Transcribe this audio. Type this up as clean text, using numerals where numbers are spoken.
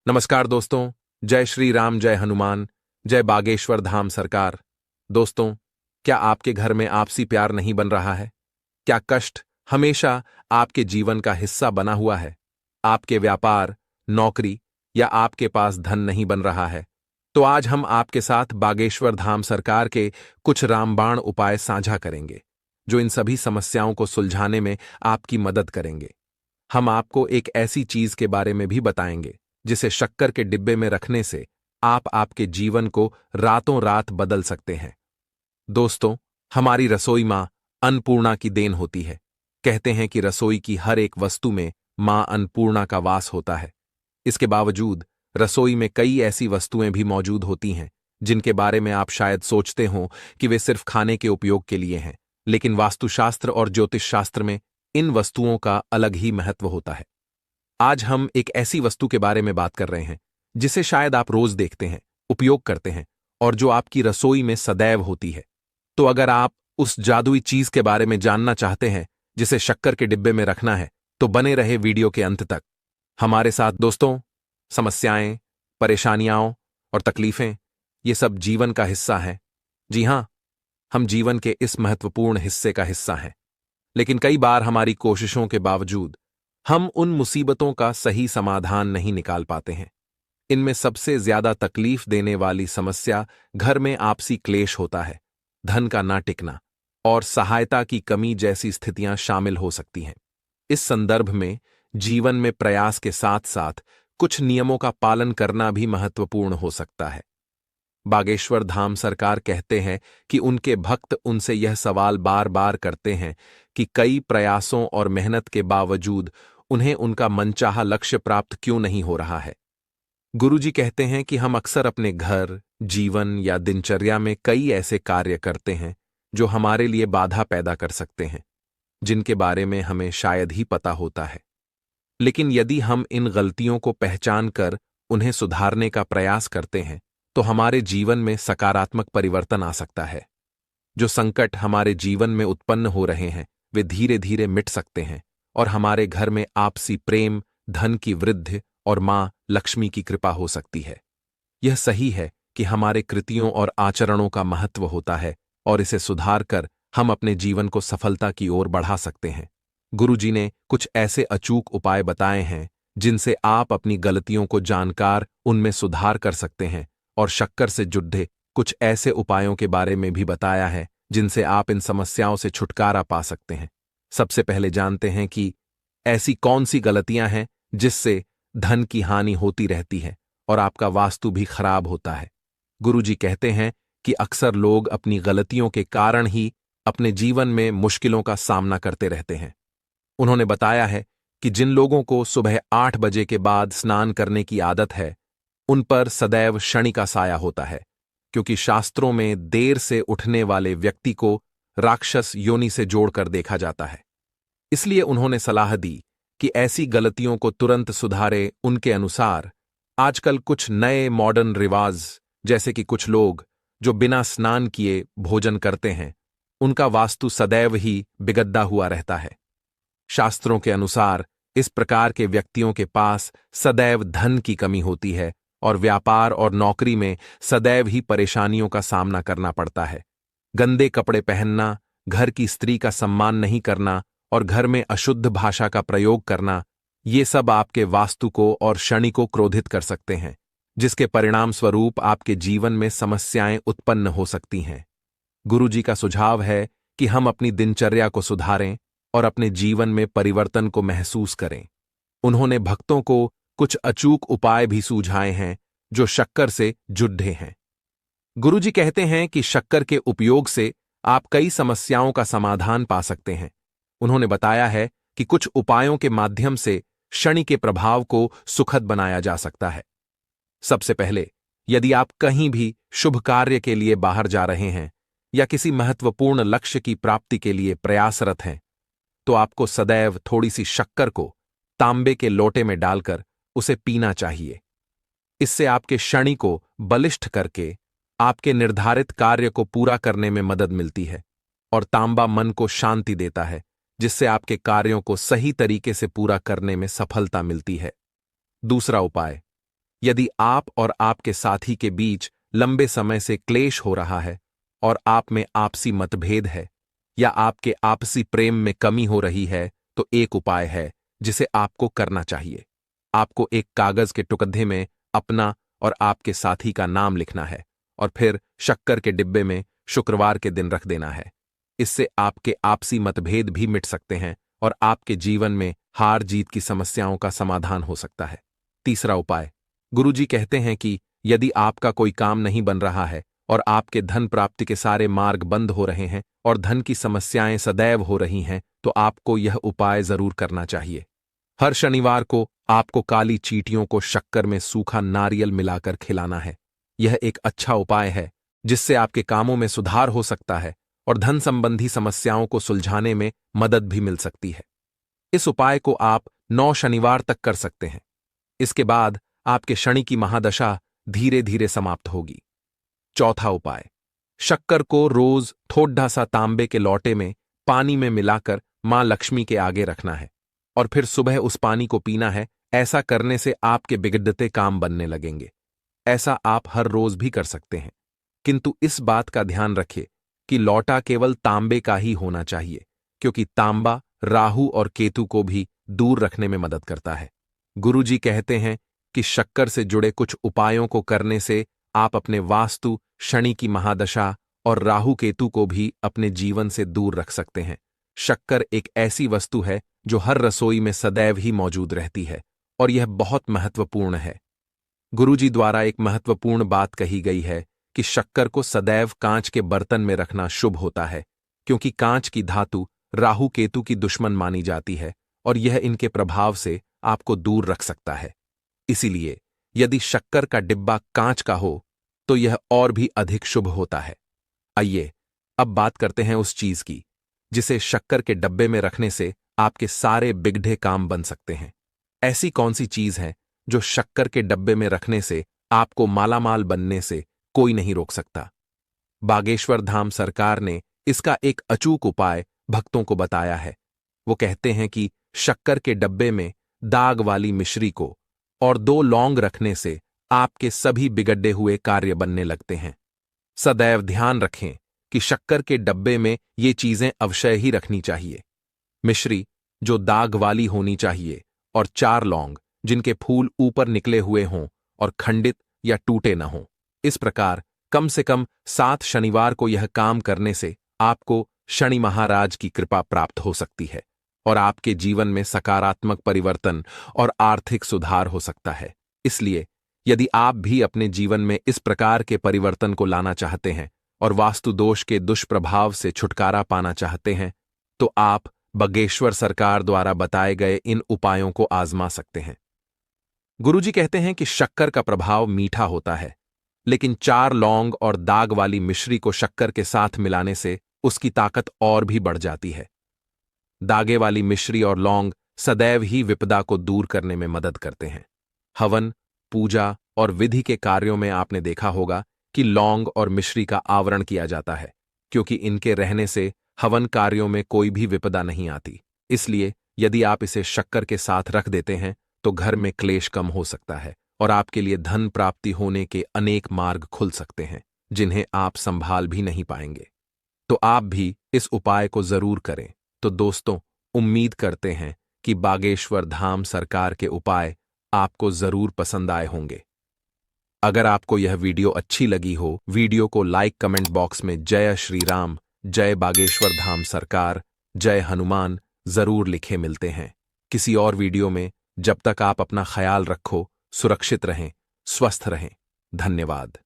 नमस्कार दोस्तों। जय श्री राम, जय हनुमान, जय बागेश्वर धाम सरकार। दोस्तों, क्या आपके घर में आपसी प्यार नहीं बन रहा है? क्या कष्ट हमेशा आपके जीवन का हिस्सा बना हुआ है? आपके व्यापार, नौकरी या आपके पास धन नहीं बन रहा है? तो आज हम आपके साथ बागेश्वर धाम सरकार के कुछ रामबाण उपाय साझा करेंगे, जो इन सभी समस्याओं को सुलझाने में आपकी मदद करेंगे। हम आपको एक ऐसी चीज के बारे में भी बताएंगे जिसे शक्कर के डिब्बे में रखने से आप आपके जीवन को रातों रात बदल सकते हैं। दोस्तों, हमारी रसोई मां अन्नपूर्णा की देन होती है। कहते हैं कि रसोई की हर एक वस्तु में मां अन्नपूर्णा का वास होता है। इसके बावजूद रसोई में कई ऐसी वस्तुएं भी मौजूद होती हैं जिनके बारे में आप शायद सोचते हो कि वे सिर्फ खाने के उपयोग के लिए हैं, लेकिन वास्तुशास्त्र और ज्योतिष शास्त्र में इन वस्तुओं का अलग ही महत्व होता है। आज हम एक ऐसी वस्तु के बारे में बात कर रहे हैं जिसे शायद आप रोज देखते हैं, उपयोग करते हैं और जो आपकी रसोई में सदैव होती है। तो अगर आप उस जादुई चीज के बारे में जानना चाहते हैं जिसे शक्कर के डिब्बे में रखना है, तो बने रहे वीडियो के अंत तक हमारे साथ। दोस्तों, समस्याएं, परेशानियां और तकलीफें, ये सब जीवन का हिस्सा हैं। जी हां, हम जीवन के इस महत्वपूर्ण हिस्से का हिस्सा हैं। लेकिन कई बार हमारी कोशिशों के बावजूद हम उन मुसीबतों का सही समाधान नहीं निकाल पाते हैं। इनमें सबसे ज्यादा तकलीफ देने वाली समस्या घर में आपसी क्लेश होता है, धन का ना टिकना और सहायता की कमी जैसी स्थितियां शामिल हो सकती हैं। इस संदर्भ में जीवन में प्रयास के साथ साथ कुछ नियमों का पालन करना भी महत्वपूर्ण हो सकता है। बागेश्वर धाम सरकार कहते हैं कि उनके भक्त उनसे यह सवाल बार बार करते हैं कि कई प्रयासों और मेहनत के बावजूद उन्हें उनका मनचाहा लक्ष्य प्राप्त क्यों नहीं हो रहा है। गुरुजी कहते हैं कि हम अक्सर अपने घर, जीवन या दिनचर्या में कई ऐसे कार्य करते हैं जो हमारे लिए बाधा पैदा कर सकते हैं, जिनके बारे में हमें शायद ही पता होता है। लेकिन यदि हम इन गलतियों को पहचान कर उन्हें सुधारने का प्रयास करते हैं, तो हमारे जीवन में सकारात्मक परिवर्तन आ सकता है। जो संकट हमारे जीवन में उत्पन्न हो रहे हैं, वे धीरे धीरे मिट सकते हैं और हमारे घर में आपसी प्रेम, धन की वृद्धि और मां लक्ष्मी की कृपा हो सकती है। यह सही है कि हमारे कृतियों और आचरणों का महत्व होता है और इसे सुधार कर हम अपने जीवन को सफलता की ओर बढ़ा सकते हैं। गुरुजी ने कुछ ऐसे अचूक उपाय बताए हैं जिनसे आप अपनी गलतियों को जानकर उनमें सुधार कर सकते हैं, और शक्कर से जुड़े कुछ ऐसे उपायों के बारे में भी बताया है जिनसे आप इन समस्याओं से छुटकारा पा सकते हैं। सबसे पहले जानते हैं कि ऐसी कौन सी गलतियां हैं जिससे धन की हानि होती रहती है और आपका वास्तु भी खराब होता है। गुरुजी कहते हैं कि अक्सर लोग अपनी गलतियों के कारण ही अपने जीवन में मुश्किलों का सामना करते रहते हैं। उन्होंने बताया है कि जिन लोगों को सुबह 8 बजे के बाद स्नान करने की आदत है, उन पर सदैव शनि का साया होता है, क्योंकि शास्त्रों में देर से उठने वाले व्यक्ति को राक्षस योनि से जोड़कर देखा जाता है। इसलिए उन्होंने सलाह दी कि ऐसी गलतियों को तुरंत सुधारे। उनके अनुसार आजकल कुछ नए मॉडर्न रिवाज, जैसे कि कुछ लोग जो बिना स्नान किए भोजन करते हैं, उनका वास्तु सदैव ही बिगड़ा हुआ रहता है। शास्त्रों के अनुसार इस प्रकार के व्यक्तियों के पास सदैव धन की कमी होती है और व्यापार और नौकरी में सदैव ही परेशानियों का सामना करना पड़ता है। गंदे कपड़े पहनना, घर की स्त्री का सम्मान नहीं करना और घर में अशुद्ध भाषा का प्रयोग करना, ये सब आपके वास्तु को और शनि को क्रोधित कर सकते हैं, जिसके परिणाम स्वरूप आपके जीवन में समस्याएं उत्पन्न हो सकती हैं। गुरुजी का सुझाव है कि हम अपनी दिनचर्या को सुधारें और अपने जीवन में परिवर्तन को महसूस करें। उन्होंने भक्तों को कुछ अचूक उपाय भी सुझाए हैं जो शक्कर से जुड़े हैं। गुरुजी कहते हैं कि शक्कर के उपयोग से आप कई समस्याओं का समाधान पा सकते हैं। उन्होंने बताया है कि कुछ उपायों के माध्यम से शनि के प्रभाव को सुखद बनाया जा सकता है। सबसे पहले, यदि आप कहीं भी शुभ कार्य के लिए बाहर जा रहे हैं या किसी महत्वपूर्ण लक्ष्य की प्राप्ति के लिए प्रयासरत हैं, तो आपको सदैव थोड़ी सी शक्कर को तांबे के लोटे में डालकर उसे पीना चाहिए। इससे आपके शनि को बलिष्ठ करके आपके निर्धारित कार्य को पूरा करने में मदद मिलती है और तांबा मन को शांति देता है, जिससे आपके कार्यों को सही तरीके से पूरा करने में सफलता मिलती है। दूसरा उपाय, यदि आप और आपके साथी के बीच लंबे समय से क्लेश हो रहा है और आप में आपसी मतभेद है या आपके आपसी प्रेम में कमी हो रही है, तो एक उपाय है जिसे आपको करना चाहिए। आपको एक कागज के टुकड़े में अपना और आपके साथी का नाम लिखना है और फिर शक्कर के डिब्बे में शुक्रवार के दिन रख देना है। इससे आपके आपसी मतभेद भी मिट सकते हैं और आपके जीवन में हार जीत की समस्याओं का समाधान हो सकता है। तीसरा उपाय, गुरुजी कहते हैं कि यदि आपका कोई काम नहीं बन रहा है और आपके धन प्राप्ति के सारे मार्ग बंद हो रहे हैं और धन की समस्याएं सदैव हो रही हैं, तो आपको यह उपाय जरूर करना चाहिए। हर शनिवार को आपको काली चींटियों को शक्कर में सूखा नारियल मिलाकर खिलाना है। यह एक अच्छा उपाय है जिससे आपके कामों में सुधार हो सकता है और धन संबंधी समस्याओं को सुलझाने में मदद भी मिल सकती है। इस उपाय को आप 9 शनिवार तक कर सकते हैं। इसके बाद आपके शनि की महादशा धीरे धीरे समाप्त होगी। चौथा उपाय, शक्कर को रोज थोड़ा सा तांबे के लोटे में पानी में मिलाकर मां लक्ष्मी के आगे रखना है और फिर सुबह उस पानी को पीना है। ऐसा करने से आपके बिगड़ते काम बनने लगेंगे। ऐसा आप हर रोज भी कर सकते हैं, किंतु इस बात का ध्यान रखिए कि लौटा केवल तांबे का ही होना चाहिए, क्योंकि तांबा राहु और केतु को भी दूर रखने में मदद करता है। गुरुजी कहते हैं कि शक्कर से जुड़े कुछ उपायों को करने से आप अपने वास्तु, शनि की महादशा और राहु केतु को भी अपने जीवन से दूर रख सकते हैं। शक्कर एक ऐसी वस्तु है जो हर रसोई में सदैव ही मौजूद रहती है और यह बहुत महत्वपूर्ण है। गुरुजी द्वारा एक महत्वपूर्ण बात कही गई है कि शक्कर को सदैव कांच के बर्तन में रखना शुभ होता है, क्योंकि कांच की धातु राहु केतु की दुश्मन मानी जाती है और यह इनके प्रभाव से आपको दूर रख सकता है। इसीलिए यदि शक्कर का डिब्बा कांच का हो तो यह और भी अधिक शुभ होता है। आइए अब बात करते हैं उस चीज की जिसे शक्कर के डब्बे में रखने से आपके सारे बिगड़े काम बन सकते हैं। ऐसी कौन सी चीज है जो शक्कर के डब्बे में रखने से आपको मालामाल बनने से कोई नहीं रोक सकता? बागेश्वर धाम सरकार ने इसका एक अचूक उपाय भक्तों को बताया है। वो कहते हैं कि शक्कर के डब्बे में दाग वाली मिश्री को और 2 लौंग रखने से आपके सभी बिगड़े हुए कार्य बनने लगते हैं। सदैव ध्यान रखें कि शक्कर के डब्बे में ये चीजें अवश्य ही रखनी चाहिए। मिश्री जो दाग वाली होनी चाहिए और 4 लौंग जिनके फूल ऊपर निकले हुए हों और खंडित या टूटे न हों। इस प्रकार कम से कम 7 शनिवार को यह काम करने से आपको शनि महाराज की कृपा प्राप्त हो सकती है और आपके जीवन में सकारात्मक परिवर्तन और आर्थिक सुधार हो सकता है। इसलिए यदि आप भी अपने जीवन में इस प्रकार के परिवर्तन को लाना चाहते हैं और वास्तु दोष के दुष्प्रभाव से छुटकारा पाना चाहते हैं, तो आप बागेश्वर सरकार द्वारा बताए गए इन उपायों को आजमा सकते हैं। गुरुजी कहते हैं कि शक्कर का प्रभाव मीठा होता है, लेकिन 4 लौंग और दाग वाली मिश्री को शक्कर के साथ मिलाने से उसकी ताकत और भी बढ़ जाती है। दागे वाली मिश्री और लौंग सदैव ही विपदा को दूर करने में मदद करते हैं। हवन, पूजा और विधि के कार्यों में आपने देखा होगा कि लौंग और मिश्री का आवरण किया जाता है, क्योंकि इनके रहने से हवन कार्यों में कोई भी विपदा नहीं आती। इसलिए यदि आप इसे शक्कर के साथ रख देते हैं तो घर में क्लेश कम हो सकता है और आपके लिए धन प्राप्ति होने के अनेक मार्ग खुल सकते हैं जिन्हें आप संभाल भी नहीं पाएंगे। तो आप भी इस उपाय को जरूर करें। तो दोस्तों, उम्मीद करते हैं कि बागेश्वर धाम सरकार के उपाय आपको जरूर पसंद आए होंगे। अगर आपको यह वीडियो अच्छी लगी हो, वीडियो को लाइक, कमेंट बॉक्स में जय श्री राम, जय बागेश्वर धाम सरकार, जय हनुमान जरूर लिखे। मिलते हैं किसी और वीडियो में। जब तक आप अपना ख्याल रखो, सुरक्षित रहें, स्वस्थ रहें। धन्यवाद।